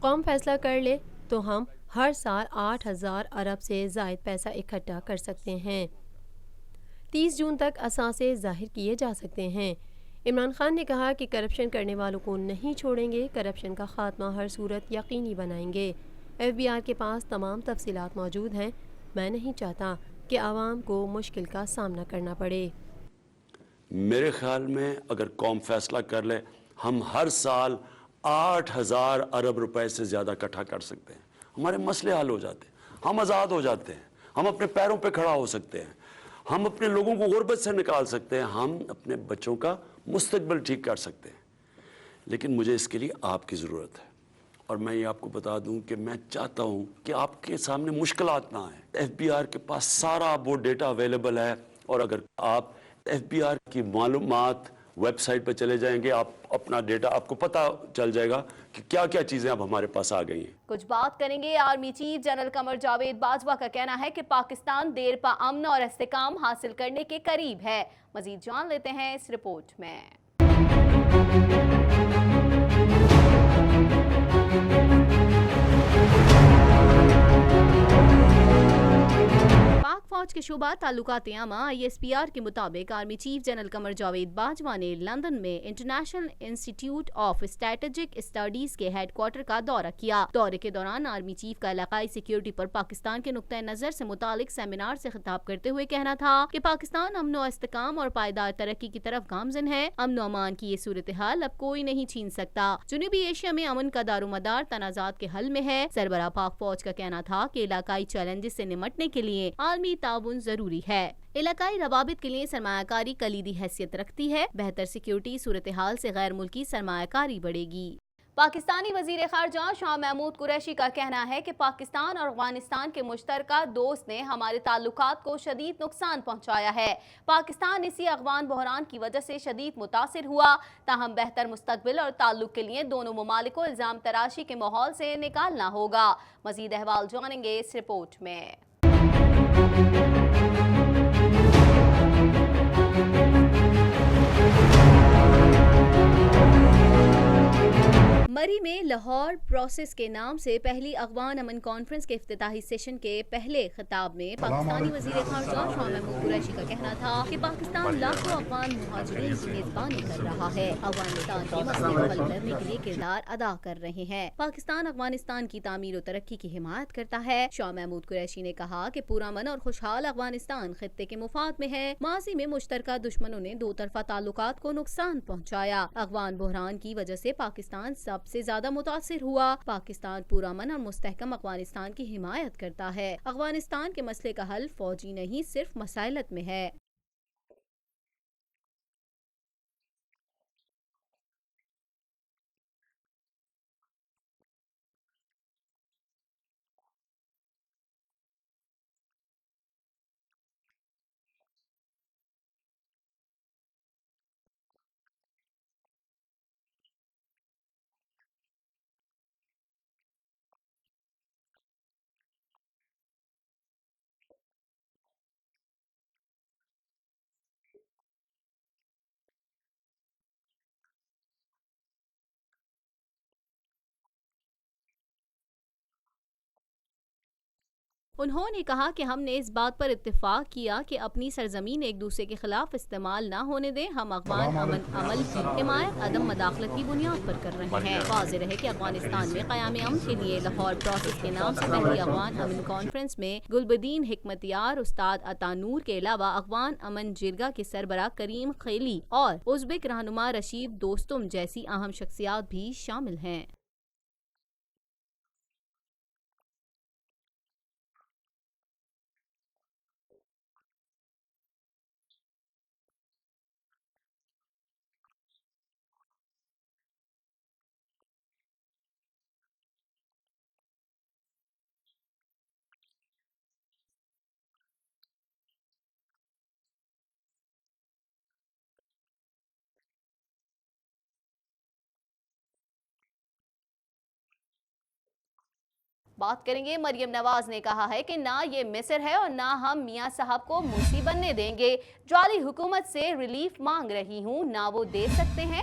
قوم فیصلہ کر لے تو ہم ہر سال 8,000 ارب سے زائد پیسہ اکٹھا کر سکتے ہیں۔ 30 جون تک اثاثے ظاہر کیے جا سکتے ہیں۔ عمران خان نے کہا کہ کرپشن کرنے والوں کو نہیں چھوڑیں گے، کرپشن کا خاتمہ ہر صورت یقینی بنائیں گے۔ FBI کے پاس تمام تفصیلات موجود ہیں، میں نہیں چاہتا کہ عوام کو مشکل کا سامنا کرنا پڑے۔ میرے خیال میں اگر قوم فیصلہ کر لے ہم ہر سال 8,000 ارب روپے سے زیادہ اکٹھا کر سکتے ہیں، ہمارے مسئلے حل ہو جاتے ہیں، ہم آزاد ہو جاتے ہیں، ہم اپنے پیروں پہ کھڑا ہو سکتے ہیں، ہم اپنے لوگوں کو غربت سے نکال سکتے ہیں، ہم اپنے بچوں کا مستقبل ٹھیک کر سکتے ہیں۔ لیکن مجھے اس کے لیے آپ کی ضرورت ہے، اور میں یہ آپ کو بتا دوں کہ میں چاہتا ہوں کہ آپ کے سامنے مشکلات نہ آئیں۔ FBI کے پاس سارا وہ ڈیٹا اویلیبل ہے، اور اگر آپ FBI کی معلومات ویب سائٹ پہ چلے جائیں گے، آپ اپنا ڈیٹا آپ کو پتہ چل جائے گا کہ کیا کیا چیزیں اب ہمارے پاس آ گئی ہیں۔ کچھ بات کریں گے army chief general Qamar Javed Bajwa کا کہنا ہے کہ پاکستان دیر پا امن اور استحکام حاصل کرنے کے قریب ہے۔ مزید جان لیتے ہیں اس رپورٹ میں۔ پاک فوج کے شعبہ تعلقات عامہ ISPR کے مطابق army chief general Qamar Javed Bajwa نے لندن میں international institute of strategic studies کے ہیڈ کوارٹر کا دورہ کیا۔ دورے کے دوران آرمی چیف کا علاقائی سیکیورٹی پر پاکستان کے نقطہ نظر سے متعلق سیمینار سے خطاب کرتے ہوئے کہنا تھا کہ پاکستان امن و استحکام اور پائیدار ترقی کی طرف گامزن ہے۔ امن و امان کی یہ صورتحال اب کوئی نہیں چھین سکتا۔ جنوبی ایشیا میں امن کا دار و مدار تنازعات کے حل میں ہے۔ سربراہ پاک فوج کا کہنا تھا کہ علاقائی چیلنجز سے نمٹنے کے لیے عالمی تعاون ضروری ہے۔ علاقائی روابط کے لیے سرمایہ کاری کلیدی حیثیت رکھتی ہے۔ بہتر سیکیورٹی صورتحال سے غیر ملکی سرمایہ کاری بڑھے گی۔ پاکستانی وزیر خارجہ شاہ محمود قریشی کا کہنا ہے کہ پاکستان اور افغانستان کے مشترکہ دوست نے ہمارے تعلقات کو شدید نقصان پہنچایا ہے۔ پاکستان اسی افغان بحران کی وجہ سے شدید متاثر ہوا، تاہم بہتر مستقبل اور تعلق کے لیے دونوں ممالک کو الزام تراشی کے ماحول سے نکالنا ہوگا۔ مزید احوال جانیں گے اس رپورٹ میں۔ مری میں لاہور پروسیس کے نام سے پہلی افغان امن کانفرنس کے افتتاحی سیشن کے پہلے خطاب میں پاکستانی وزیر خارجہ شاہ محمود قریشی کا کہنا تھا کہ پاکستان لاکھوں افغان مہاجرین کی میزبانی کر رہا ہے، افغانستان کے مسئلے کو حل کرنے کے لیے کردار ادا کر رہے ہیں۔ پاکستان افغانستان کی تعمیر و ترقی کی حمایت کرتا ہے۔ شاہ محمود قریشی نے کہا کہ پرامن اور خوشحال افغانستان خطے کے مفاد میں ہے۔ ماضی میں مشترکہ دشمنوں نے دو طرفہ تعلقات کو نقصان پہنچایا۔ افغان بحران کی وجہ سے پاکستان سب سے زیادہ متاثر ہوا۔ پاکستان پرامن اور مستحکم افغانستان کی حمایت کرتا ہے۔ افغانستان کے مسئلے کا حل فوجی نہیں، صرف مسائلت میں ہے۔ انہوں نے کہا کہ ہم نے اس بات پر اتفاق کیا کہ اپنی سرزمین ایک دوسرے کے خلاف استعمال نہ ہونے دیں۔ ہم افغان امن عمل کی حمایت عدم مداخلت کی بنیاد پر کر رہے ہیں۔ واضح رہے کہ افغانستان میں قیام امن کے لیے لاہور پروسیس کے نام سے پہلی افغان امن کانفرنس میں گلبدین حکمتیار، استاد عطا نور کے علاوہ افغان امن جرگہ کے سربراہ کریم خیلی اور ازبک رہنما رشید دوستم جیسی اہم شخصیات بھی شامل ہیں۔ بات کریں گے مریم نواز نے کہا ہے کہ نہ یہ مصر ہے اور نہ ہم میاں صاحب کو مرسی بننے دیں گے۔ جعلی حکومت سے ریلیف مانگ رہی ہوں، نہ وہ دے سکتے ہیں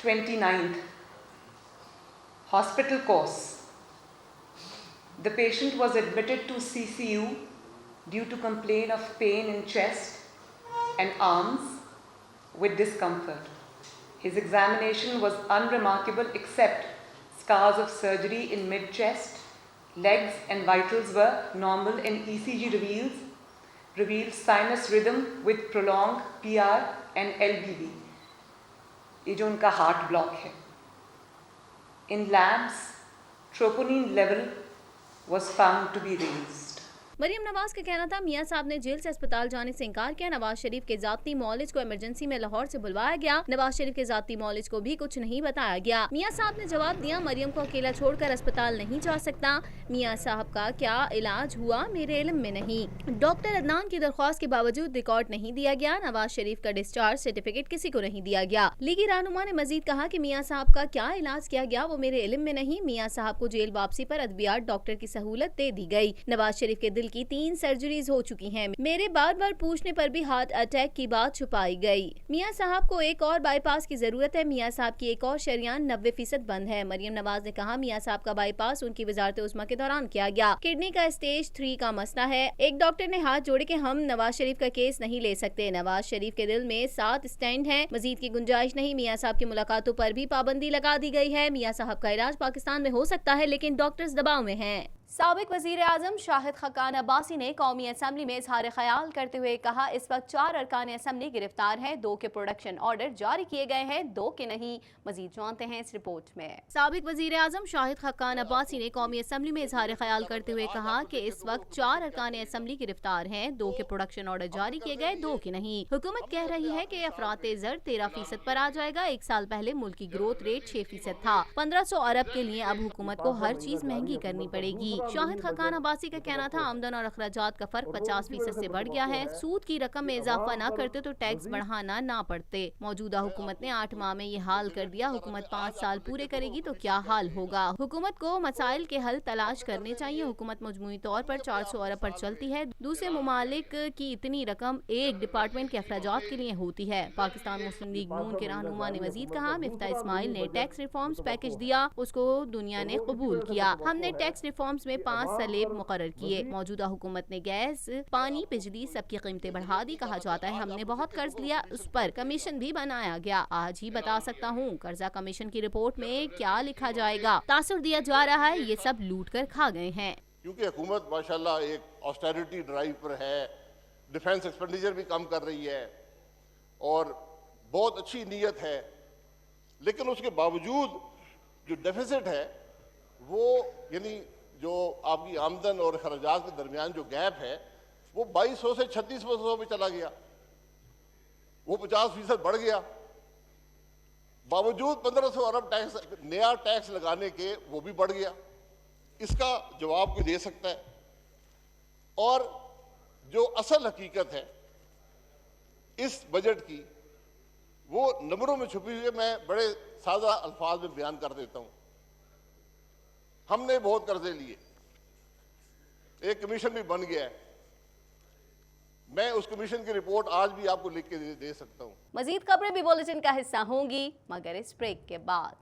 29th. Hospital course. The patient was admitted to CCU due to complaint of pain in chest and arms with discomfort. His examination was unremarkable except scars of surgery in mid-chest, legs and vitals were normal and ECG revealed sinus rhythm with prolonged PR and LBB. یہ جو ان کا heart block ہے. In labs troponin level was found to be raised. Maryam Nawaz کا کہنا تھا, میاں صاحب نے جیل سے اسپتال جانے سے انکار کیا. نواز شریف کے ذاتی معالج کو ایمرجنسی میں لاہور سے بلوایا گیا. نواز شریف کے ذاتی معالج کو بھی کچھ نہیں بتایا گیا. میاں صاحب نے جواب دیا, مریم کو اکیلا چھوڑ کر اسپتال نہیں جا سکتا. میاں صاحب کا کیا علاج ہوا میرے علم میں نہیں. ڈاکٹر عدنان کی درخواست کے باوجود ریکارڈ نہیں دیا گیا. نواز شریف کا ڈسچارج سرٹیفکیٹ کسی کو نہیں دیا گیا. لیگی رہنما نے مزید کہا کہ میاں صاحب کا کیا علاج کیا گیا وہ میرے علم میں نہیں. میاں صاحب کو جیل واپسی پر ادویات ڈاکٹر کی سہولت دے دی گئی. نواز شریف کے دل کی 3 سرجری ہو چکی ہیں. میرے بار بار پوچھنے پر بھی ہارٹ اٹیک کی بات چھپائی گئی. میاں صاحب کو ایک اور بائی پاس کی ضرورت ہے. میاں صاحب کی ایک اور شریان 90% بند ہے. مریم نواز نے کہا, میاں صاحب کا بائی پاس ان کی وزارت عظمیٰ کے دوران کیا گیا. کڈنی کا اسٹیج 3 کا مسئلہ ہے. ایک ڈاکٹر نے ہاتھ جوڑے کہ ہم نواز شریف کا کیس نہیں لے سکتے. نواز شریف کے دل میں 7 اسٹینڈ ہیں, مزید کی گنجائش نہیں. میاں صاحب کی ملاقاتوں پر بھی پابندی لگا دی گئی ہے. میاں صاحب کا علاج پاکستان میں ہو سکتا ہے لیکن ڈاکٹرز دباؤ میں ہیں. سابق وزیر اعظم شاہد خاقان عباسی نے قومی اسمبلی میں اظہار خیال کرتے ہوئے کہا, اس وقت 4 ارکان اسمبلی گرفتار ہیں. 2 کے پروڈکشن آرڈر جاری کیے گئے ہیں, 2 کے نہیں. مزید جانتے ہیں اس رپورٹ میں. سابق وزیر اعظم شاہد خاقان عباسی نے قومی اسمبلی میں اظہار خیال کرتے ہوئے کہا کہ اس وقت 4 ارکان اسمبلی گرفتار ہیں. 2 کے پروڈکشن آرڈر جاری کیے گئے, 2 کے نہیں. حکومت کہہ رہی ہے کہ افراط زر 13% پر آ جائے گا. 1 سال پہلے ملک کی گروتھ ریٹ 6% تھا. 1500 ارب کے لیے اب حکومت کو ہر چیز مہنگی کرنی پڑے گی. شاہد خاقان عباسی کا کہنا تھا, آمدن اور اخراجات کا فرق 50% سے بڑھ گیا ہے. سود کی رقم میں اضافہ نہ کرتے تو ٹیکس بڑھانا نہ پڑتے. موجودہ حکومت نے 8 ماہ میں یہ حال کر دیا. حکومت 5 سال پورے کرے گی تو کیا حال ہوگا. حکومت کو مسائل کے حل تلاش کرنے چاہیے. حکومت مجموعی طور پر 400 ارب پر چلتی ہے. دوسرے ممالک کی اتنی رقم ایک ڈپارٹمنٹ کے اخراجات کے لیے ہوتی ہے. پاکستان مسلم لیگ نون کے رہنما نے مزید کہا, مفتاح اسماعیل نے ٹیکس ریفارمز پیکج دیا, اس کو دنیا نے قبول کیا. ہم نے ٹیکس ریفارمز میں 5 سلیب مقرر کیے. موجودہ حکومت نے گیس, پانی, بجلی سب کی قیمتیں بڑھا دی. کہا جاتا ہے ہم نے بہت قرض لیا, اس پر کمیشن بھی بنایا گیا. آج ہی بتا سکتا ہوں قرضہ کمیشن کی رپورٹ میں کیا لکھا جائے گا. تاثر دیا جا رہا ہے یہ سب لوٹ کر کھا گئے ہیں. کیونکہ حکومت ماشاءاللہ ایک آسٹیرٹی ڈرائیو پر ہے, ڈیفنس ایکسپینڈیچر بھی کم کر رہی ہے اور بہت اچھی نیت ہے, لیکن اس کے باوجود جو ڈیفیسٹ ہے وہ یعنی جو آپ کی آمدن اور اخراجات کے درمیان جو گیپ ہے وہ 2200 سے 3600 پہ چلا گیا, وہ 50% بڑھ گیا. باوجود 1500 ارب ٹیکس نیا ٹیکس لگانے کے وہ بھی بڑھ گیا. اس کا جواب کوئی دے سکتا ہے؟ اور جو اصل حقیقت ہے اس بجٹ کی وہ نمبروں میں چھپی ہوئی ہے. میں بڑے سادہ الفاظ میں بیان کر دیتا ہوں. ہم نے بہت قرضے لیے, ایک کمیشن بھی بن گیا ہے. میں اس کمیشن کی رپورٹ آج بھی آپ کو لکھ کے دے سکتا ہوں. مزید خبریں بھی بلیٹن کا حصہ ہوں گی مگر اس بریک کے بعد.